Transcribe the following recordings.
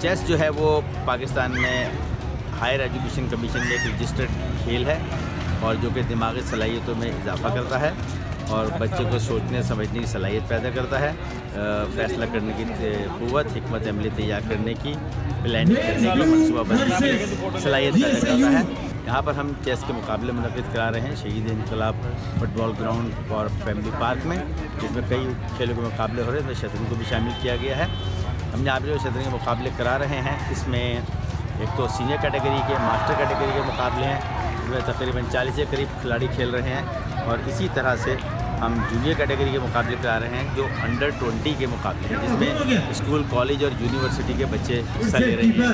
Chess जो है वो पाकिस्तान में हायर एजुकेशन कमीशन में एक रजिस्टर्ड खेल है और जो कि दिमागी सलाहियतों में इजाफा करता है और बच्चे को सोचने समझने की सलाहियत पैदा करता है, फ़ैसला करने की क़ुव्वत, हिकमत अमली तैयार करने की, प्लानिंग करने की, मनसूबाबंदी की सलाहियत पैदा करता है। यहाँ पर हम चेस के मुकाबले मुनक़िद करा रहे हैं शहीद इनकलाब फुटबॉल ग्राउंड और फैमिली पार्क में, जिसमें कई खेलों के मुकाबले हो रहे हैं, इसमें शतरंज को भी शामिल किया गया है। हमने आप जो शतरंज के मुकाबले करा रहे हैं, इसमें एक तो सीनियर कैटेगरी के, मास्टर कैटेगरी के मुकाबले हैं, इसमें तकरीबन 40 के करीब खिलाड़ी खेल रहे हैं और इसी तरह से हम जूनियर कैटेगरी के मुकाबले करा रहे हैं जो अंडर 20 के मुकाबले हैं, जिसमें स्कूल, कॉलेज और यूनिवर्सिटी के बच्चे हिस्सा ले रहे हैं।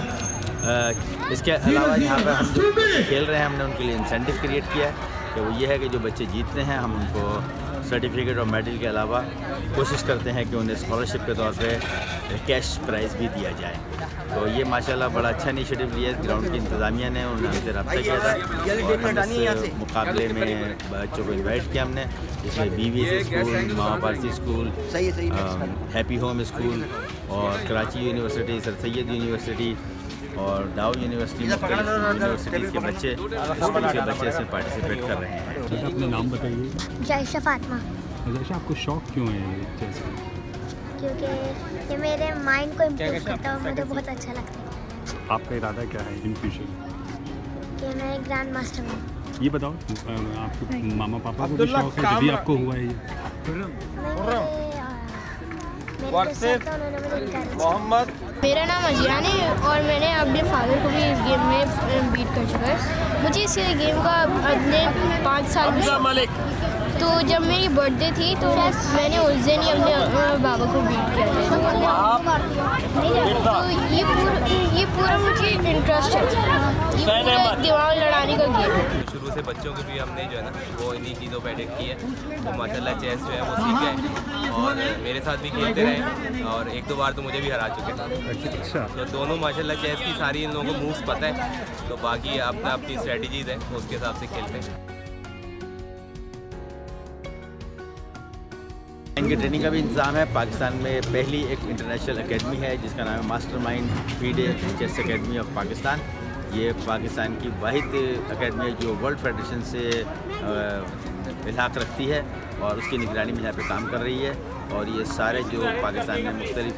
इसके अलावा यहाँ पर हम जो खेल रहे हैं, हमने उनके लिए इंसेंटिव क्रिएट किया है कि वो ये है कि जो बच्चे जीतते हैं हम उनको सर्टिफिकेट और मेडल के अलावा कोशिश करते हैं कि उन्हें स्कॉलरशिप के तौर पे कैश प्राइज़ भी दिया जाए। तो ये माशाल्लाह बड़ा अच्छा इनिशिएटिव लिया है ग्राउंड की इंतज़ामिया ने, उन्होंने हमसे रब्ता किया था और हम इस मुकाबले में बच्चों को इन्वाइट किया हमने, जिसमें BVC school, Mama Parsi school, happy home school और Karachi university, sir Syed university और डाउ यूनिवर्सिटी यूनिवर्सिटीज़ के बच्चे, स्कूल के बच्चे इसमें पार्टिसिपेट कर रहे हैं। अपना नाम बताइए। जायशा फातिमा। जायशा, आपको शौक क्यों है चेस का? क्योंकि ये मेरे माइंड को इम्प्रूव करता है और मुझे बहुत अच्छा लगता है। आपका इरादा क्या है इन फ्यूचर? कि मैं ग्रैंड मास्टर हूँ। ये बताओ, आपके मामा पापा को भी शौक है जब भी आपको हुआ है ये? मेरा नाम अजियान है और मैंने अपने फादर को भी इस गेम में बीट कर चुका है। मुझे इस गेम का अपने 5 साल में, तो जब मेरी बर्थडे थी तो मैंने उस दिन ही अपने बाबा को बीट किया था। तो ये पूरा मुझे इंटरेस्ट है, ये पूरा दिमाग लड़ाने का गेम है। शुरू से बच्चों को भी हमने जो है ना वो इन्हीं चीज़ों पर एडिक्ट की है, तो माशाल्लाह चेस जो है वो सीख गए और मेरे साथ भी खेलते रहे और 1-2 बार तो मुझे भी हरा चुके थे। अच्छा, तो दोनों माशाल्लाह चेस की सारी इन लोगों को मूव्स पता है, तो बाकी अपना अपनी स्ट्रेटजीज़ है उसके हिसाब से खेलते हैं। इनके ट्रेनिंग का भी इंतज़ाम है। पाकिस्तान में पहली एक इंटरनेशनल एकेडमी है जिसका नाम है mastermind FIDE chess academy of Pakistan. ये पाकिस्तान की वाहिद एकेडमी है जो वर्ल्ड फेडरेशन से इल्हाक़ रखती है और उसकी निगरानी में यहाँ पे काम कर रही है और ये सारे जो पाकिस्तान में मुख्तलिफ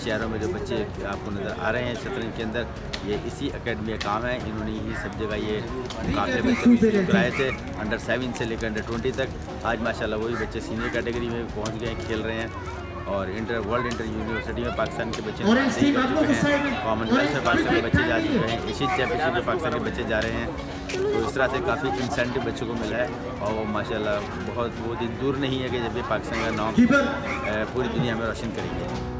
शहरों में जो बच्चे आपको नज़र आ रहे हैं शतरंज के अंदर, ये इसी एकेडमी का काम है। इन्होंने ही सब जगह ये मुकाबले बच्चे कराए थे, अंडर 7 से लेकर अंडर 20 तक। आज माशाल्लाह वही बच्चे सीनियर कैटेगरी में पहुंच गए, खेल रहे हैं और वर्ल्ड इंटर यूनिवर्सिटी में पाकिस्तान के बच्चे जा चुके हैं, कॉमनवेल्थ में पाकिस्तान के बच्चे जा चुके हैं, एशियन चैम्पियनशिप में पाकिस्तान के बच्चे जा रहे हैं। तो इस तरह से काफ़ी इंसेंटिव बच्चों को मिला है और वो माशाल्लाह बहुत वो दिन दूर नहीं है कि जब ये पाकिस्तान का नाम पूरी दुनिया में रोशन करेंगे।